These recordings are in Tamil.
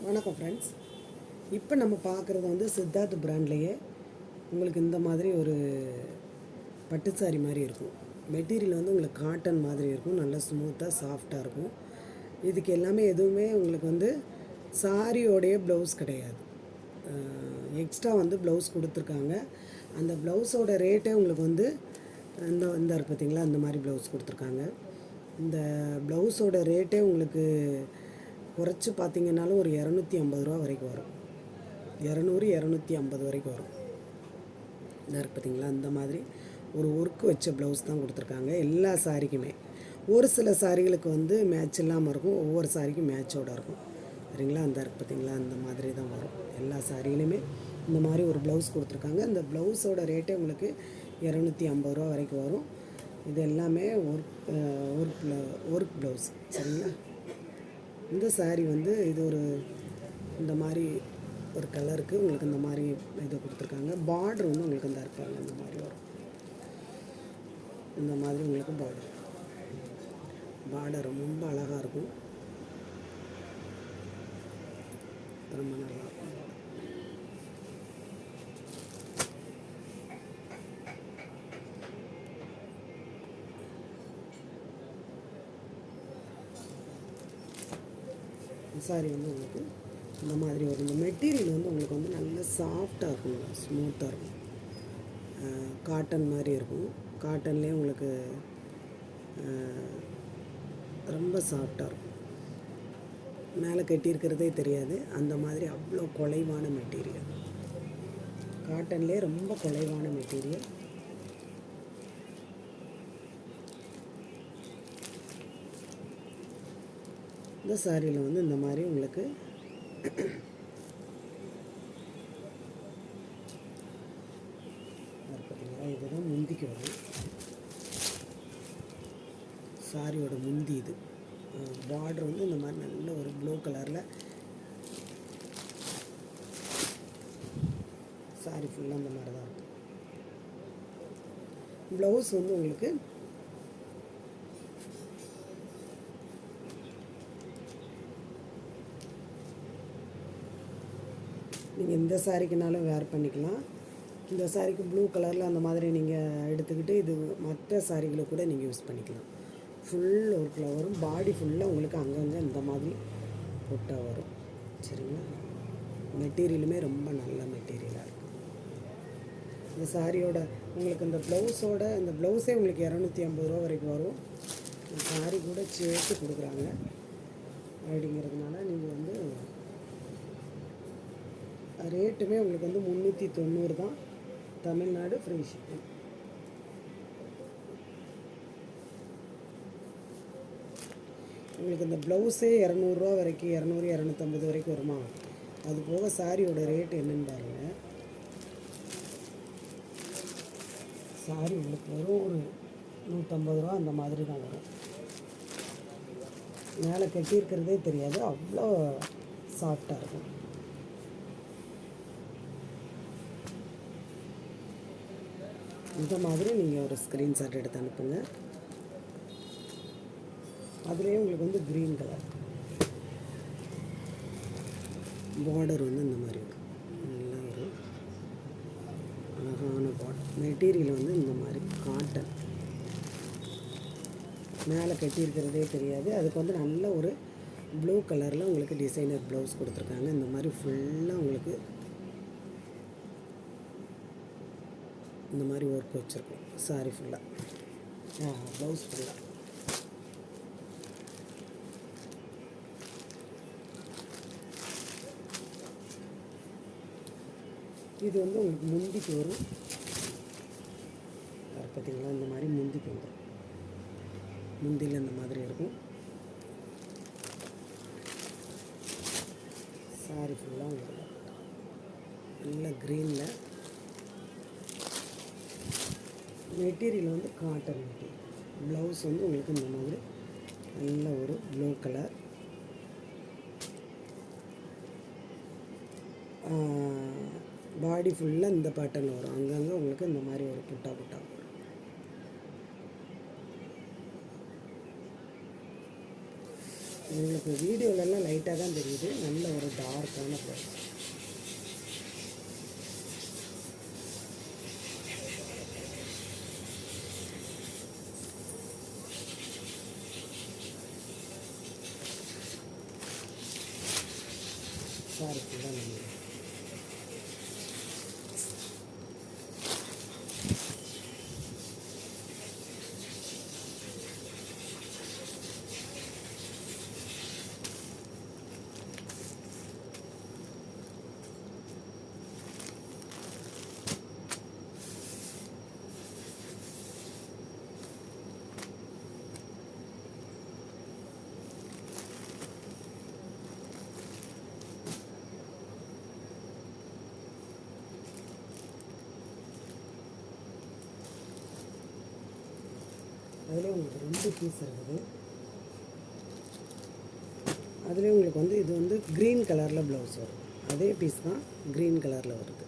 வணக்கம் ஃப்ரெண்ட்ஸ். இப்போ நம்ம பார்க்குறது வந்து சித்தார்த் பிராண்ட்லேயே உங்களுக்கு இந்த மாதிரி ஒரு பட்டு சாரி மாதிரி இருக்கும். மெட்டீரியல் வந்து உங்களுக்கு காட்டன் மாதிரி இருக்கும், நல்லா ஸ்மூத்தாக சாஃப்டாக இருக்கும். இதுக்கு எல்லாமே எதுவுமே உங்களுக்கு வந்து சாரியோடைய ப்ளவுஸ் கிடையாது, எக்ஸ்ட்ரா வந்து ப்ளவுஸ் கொடுத்துருக்காங்க. அந்த ப்ளவுஸோட ரேட்டே உங்களுக்கு வந்து இந்த பார்த்தீங்களா, அந்த மாதிரி ப்ளவுஸ் கொடுத்துருக்காங்க. இந்த ப்ளவுஸோட ரேட்டே உங்களுக்கு குறைச்சி பார்த்திங்கனாலும் ஒரு 250 ரூபா வரைக்கும் வரும். 200-250 வரைக்கும் வரும். இதாக இருக்குது பார்த்திங்களா, அந்த மாதிரி ஒரு ஒர்க் வச்ச ப்ளவுஸ் தான் கொடுத்துருக்காங்க எல்லா சாரிக்குமே. ஒரு சில சாரிகளுக்கு வந்து மேட்ச் இல்லாமல் இருக்கும், ஒவ்வொரு சாரிக்கும் மேட்சோடு இருக்கும். சரிங்களா, அந்த இருக்குது பார்த்திங்களா, அந்த மாதிரி தான் வரும். எல்லா சாரியிலுமே இந்த மாதிரி ஒரு ப்ளவுஸ் கொடுத்துருக்காங்க. இந்த ப்ளவுஸோட ரேட்டே உங்களுக்கு 250 ரூபா வரைக்கும் வரும். இது எல்லாமே ஒர்க் ப்ளவுஸ். சரிங்களா, இந்த சாரீ வந்து இது ஒரு இந்த மாதிரி ஒரு கலருக்கு உங்களுக்கு இந்த மாதிரி இது கொடுத்துருக்காங்க. பார்டர் வந்து உங்களுக்கு இந்த இருப்பாங்க இந்த மாதிரி வரும். இந்த மாதிரி உங்களுக்கு பார்டர் ரொம்ப அழகாக இருக்கும், ரொம்ப நல்லா இருக்கும். சாரி வந்து உங்களுக்கு இந்த மாதிரி வரும். இந்த மெட்டீரியல் வந்து உங்களுக்கு வந்து நல்ல சாஃப்டாக இருக்கும், ஸ்மூத்தாக இருக்கும், காட்டன் மாதிரி இருக்கும். காட்டன்லேயே உங்களுக்கு ரொம்ப சாஃப்டாக இருக்கும், மேலே கட்டியிருக்கிறதே தெரியாது. அந்த மாதிரி அவ்வளோ குலைவான மெட்டீரியல், காட்டன்லேயே ரொம்ப குலைவான மெட்டீரியல். இந்த சாரியில் வந்து இந்த மாதிரி உங்களுக்கு பார்த்தீங்களா, இதுதான் முந்திக்கு வரும். சாரியோட முந்தி இது. பார்டர் வந்து இந்த மாதிரி நல்ல ஒரு ப்ளூ கலரில் சாரி ஃபுல்லாக இந்த மாதிரி தான் இருக்கும். ப்ளவுஸ் வந்து உங்களுக்கு நீங்கள் இந்த சாரிக்குனாலும் வேர் பண்ணிக்கலாம். இந்த சாரிக்கு ப்ளூ கலரில் அந்த மாதிரி நீங்கள் எடுத்துக்கிட்டு இது மற்ற சாரிகளை கூட நீங்கள் யூஸ் பண்ணிக்கலாம். ஃபுல் ஒர்க்கில் வரும், பாடி ஃபுல்லாக உங்களுக்கு அங்கங்கே இந்த மாதிரி பொட்டாக வரும். சரிங்களா, மெட்டீரியலுமே ரொம்ப நல்ல மெட்டீரியலாக இருக்கும். இந்த சாரியோட உங்களுக்கு இந்த ப்ளவுஸோட இந்த ப்ளவுஸே உங்களுக்கு 250 ரூபா வரைக்கும் வரும். இந்த சாரி கூட சேர்த்து கொடுக்குறாங்க அப்படிங்கிறதுனால நீங்கள் வந்து ரேட்டுமே உங்களுக்கு வந்து 390 தான். Tamil Nadu free shipping. உங்களுக்கு இந்த ப்ளவுஸே 200 வரைக்கும், 200-250 வரைக்கும் வருமா? அது போக சாரியோட ரேட் என்னன்னு பாருங்கள். சாரி உங்களுக்கு வரும் ஒரு 150 ரூபா அந்த மாதிரி தான் வரும். மேலே கட்டியிருக்கிறதே தெரியாது, அவ்வளோ சாஃப்டாக இருக்கும். இந்த மாதிரி நீங்கள் ஒரு ஸ்க்ரீன்ஷாட் எடுத்து அனுப்புங்க. அதுலேயே உங்களுக்கு வந்து க்ரீன் கலர் பார்டர் வந்து இந்த மாதிரி வரும். நல்ல ஒரு அழகான பார்டர். மெட்டீரியல் வந்து இந்த மாதிரி காட்டன், மேலே கட்டியிருக்கிறதே தெரியாது. அதுக்கு வந்து நல்ல ஒரு ப்ளூ கலரில் உங்களுக்கு டிசைனர் ப்ளவுஸ் கொடுத்துருக்காங்க. இந்த மாதிரி ஃபுல்லாக உங்களுக்கு இந்த மாதிரி ஒர்க் வச்சுருக்கோம். சாரி ஃபுல்லாக, ப்ளவுஸ் ஃபுல்லாக. இது வந்து உங்களுக்கு முந்திக்கு வரும். பார்த்தீங்களா, இந்த மாதிரி முந்திக்கு வரும். முந்தியில் இந்த மாதிரி இருக்கும். சாரி ஃபுல்லாக உங்களுக்கு நல்ல க்ரீனில். மெட்டீரியல் வந்து காட்டன் மெட்டீரியல். ப்ளவுஸ் வந்து உங்களுக்கு இந்த மாதிரி நல்ல ஒரு ப்ளூ கலர். பாடி ஃபுல்லாக இந்த பேட்டர்னில் வரும். அங்கங்கே உங்களுக்கு இந்த மாதிரி ஒரு புட்டா வரும். உங்களுக்கு வீடியோலலாம் லைட்டாக தான் தெரியுது, நல்ல ஒரு டார்க்கான ப்ளவுஸ். சாரி ஃபுல்லாக நம்ம அதிலே உங்களுக்கு 2 பீஸ் இருக்குது. அதிலே உங்களுக்கு வந்து இது வந்து க்ரீன் கலரில் ப்ளவுஸ் வரும். அதே பீஸ் தான் க்ரீன் கலரில் வருது.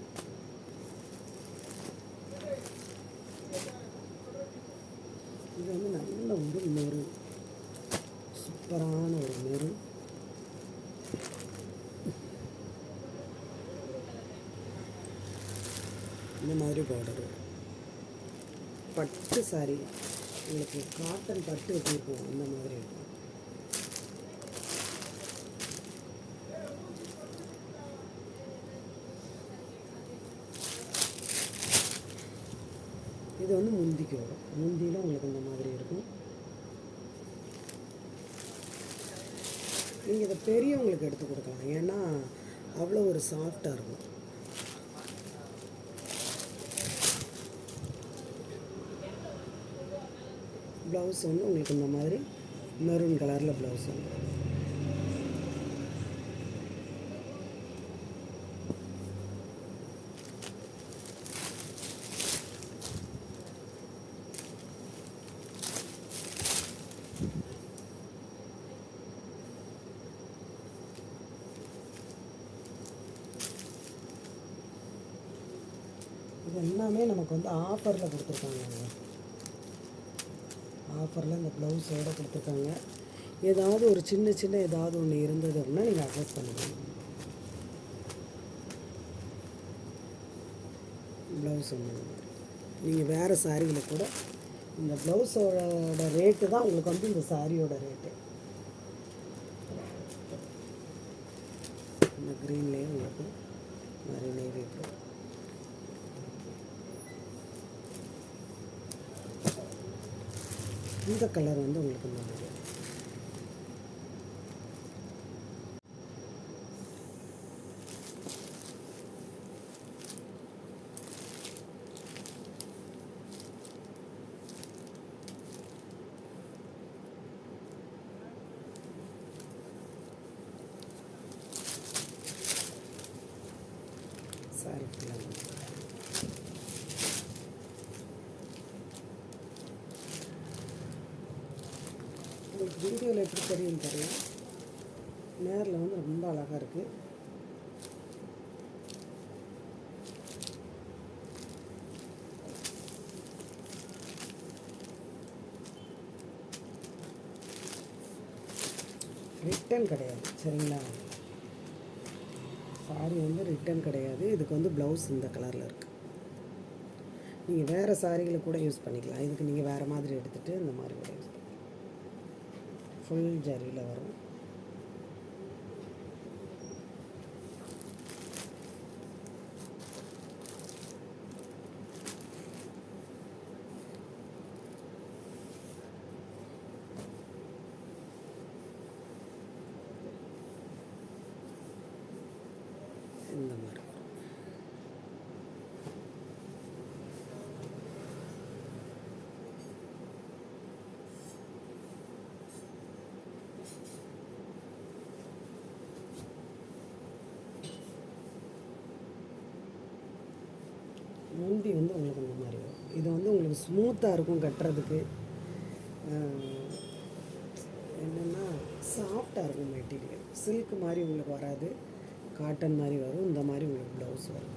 இது வந்து நல்ல ஒரு மெரூன், சூப்பரான ஒரு மெரூன். இந்த மாதிரி பார்டர் வரும். பட்டு சாரி, உங்களுக்கு காட்டன் பட்டு எப்படி இருக்கும் அந்த மாதிரி இருக்கும். இது வந்து முந்திக்கு வரும். முந்தியில் உங்களுக்கு இந்த மாதிரி இருக்கும். நீங்கள் இதை பெரியவங்களுக்கு எடுத்து கொடுக்கலாம், ஏன்னா அவ்வளோ ஒரு சாஃப்டாக இருக்கும். ப்ளவுஸ் வந்து உங்களுக்கு இந்த மாதிரி மெரூன் கலரில் ப்ளவுஸ் வந்து இது எல்லாமே நமக்கு வந்து ஆஃபரில் கொடுத்துருக்காங்க. ஆஃபரில் இந்த ப்ளவுஸோடு கொடுத்துருக்காங்க. ஏதாவது ஒரு சின்ன சின்ன ஏதாவது ஒன்று இருந்தது அப்படின்னா நீங்கள் அட்ஜஸ்ட் பண்ணுங்கள். ப்ளவுஸ் ஒன்று நீங்கள் வேறு சாரியில் கூட இந்த ப்ளவுஸோட ரேட்டு தான் உங்களுக்கு வந்து இந்த சாரியோட ரேட்டு. இந்த க்ரீன்லேயே உங்களுக்கு நிறைய நேவி ப்ளூ. இந்த கலர் வந்து உங்களுக்கு இந்த மாதிரி சாரி ஃபுல்லாக உங்களுக்கு வீடியோவில் எப்படி தெரியும் தெரியல, நேரில் வந்து ரொம்ப அழகாக இருக்குது. ரிட்டன் கிடையாது, சரிங்களா? சாரி வந்து ரிட்டன் கிடையாது. இதுக்கு வந்து ப்ளவுஸ் இந்த கலரில் இருக்குது. நீங்கள் வேறு சாரிகளை கூட யூஸ் பண்ணிக்கலாம். இதுக்கு நீங்கள் வேறு மாதிரி எடுத்துகிட்டு இந்த மாதிரி கூட யூஸ் பண்ணிக்கலாம். ஃபுல் ஜரியில் வரும். இந்த மாதிரி முந்தி வந்து உங்களுக்கு இந்த மாதிரி வரும். இது வந்து உங்களுக்கு ஸ்மூத்தாக இருக்கும் கட்டுறதுக்கு. என்னென்னா சாஃப்டாக இருக்கும் மெட்டீரியல். சில்க் மாதிரி உங்களுக்கு வராது, காட்டன் மாதிரி வரும். இந்த மாதிரி உங்களுக்கு ப்ளவுஸ் வரும்.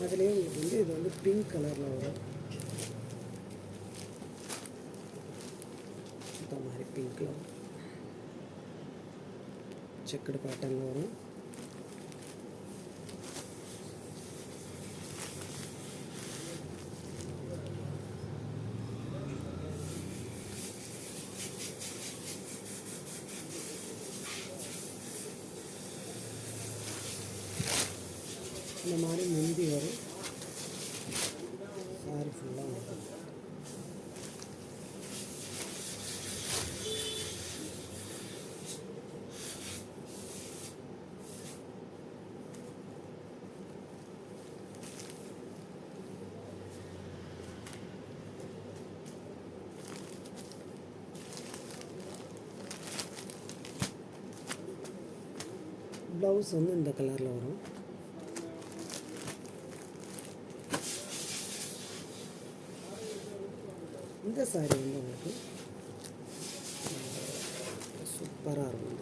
அதுலேயே உங்களுக்கு வந்து இது வந்து பிங்க் கலரில் வரும். இந்த மாதிரி பிங்க்கில் வரும், செக்குடு பேட்டர்னில் வரும். இந்த மாதிரி முந்தி வரும், சாரி ஃபுல்லாக வரும். ப்ளவுஸ் வந்து இந்த கலரில் வரும். இந்த சாரி வந்து உங்களுக்கு சூப்பராக இருக்கும்.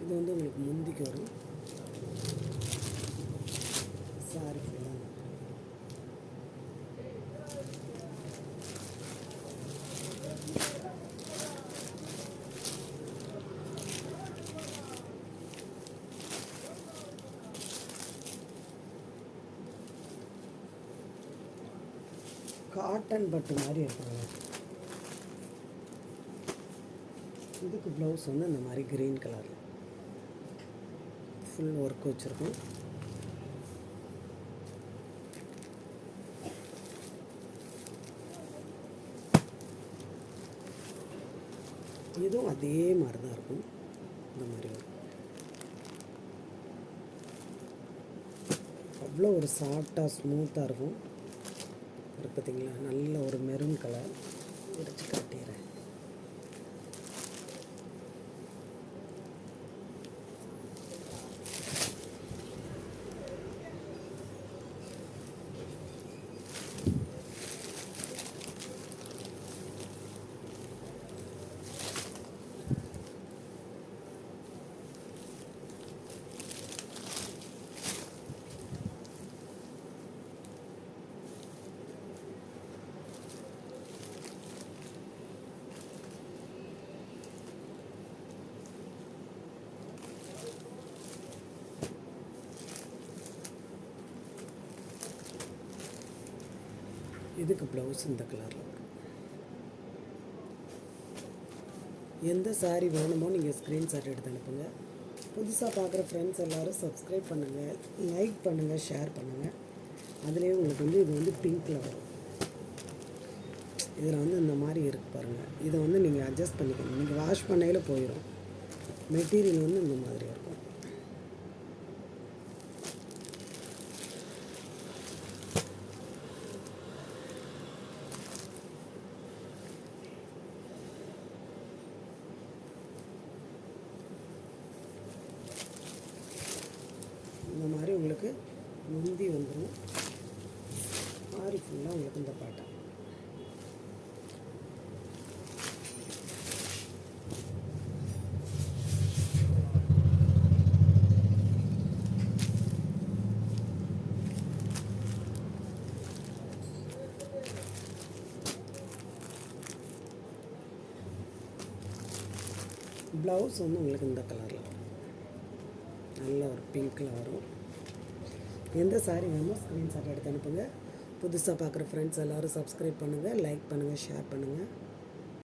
இது வந்து உங்களுக்கு முந்திக்கு வரும். சாரி ஃபுல்லாக காட்டன் பட்டு மாதிரி இருக்கும். இதுக்கு ப்ளவுஸ் வந்து இந்த மாதிரி க்ரீன் கலரில் ஃபுல் ஒர்க் வச்சுருக்கோம். இதுவும் அதே மாதிரி தான் இருக்கும். இந்த மாதிரி வரும். அவ்வளோ ஒரு சாஃப்டாக ஸ்மூத்தாக இருக்கும். ஒரு பார்த்தீங்களா, நல்ல ஒரு மெரூன் கலர் எடுத்து காட்டிடுறேன். இதுக்கு ப்ளவுஸ் இந்த கலரில் வரும். எந்த சாரீ வேணுமோ நீங்கள் ஸ்க்ரீன்ஷாட் எடுத்து அனுப்புங்க. புதுசாக பார்க்குற ஃப்ரெண்ட்ஸ் எல்லோரும் சப்ஸ்கிரைப் பண்ணுங்கள், லைக் பண்ணுங்கள், ஷேர் பண்ணுங்கள். அதுலேயே உங்களுக்கு வந்து இது வந்து பிங்க்கில் வரும். இதில் வந்து இந்த மாதிரி இருக்குது பாருங்கள். இதை வந்து நீங்கள் அட்ஜஸ்ட் பண்ணிக்கணும். நீங்கள் வாஷ் பண்ணையில் போயிடும். மெட்டீரியல் வந்து இந்த மாதிரி இருக்கும். இந்த மாதிரி உங்களுக்கு முந்தி வந்துடும். ஆரி ஃபுல்லாக உங்களுக்கு இந்த பாட்டை ப்ளவுஸ் வந்து உங்களுக்கு இந்த கலரில் வரும். நல்ல ஒரு பிங்க்கில் வரும். எந்த சாரீ வேணுமோ ஸ்க்ரீன்ஷாட் எடுத்து அனுப்புங்க. புதுசாக பார்க்குற ஃப்ரெண்ட்ஸ் எல்லோரும் சப்ஸ்கிரைப் பண்ணுங்கள், லைக் பண்ணுங்கள், ஷேர் பண்ணுங்கள்.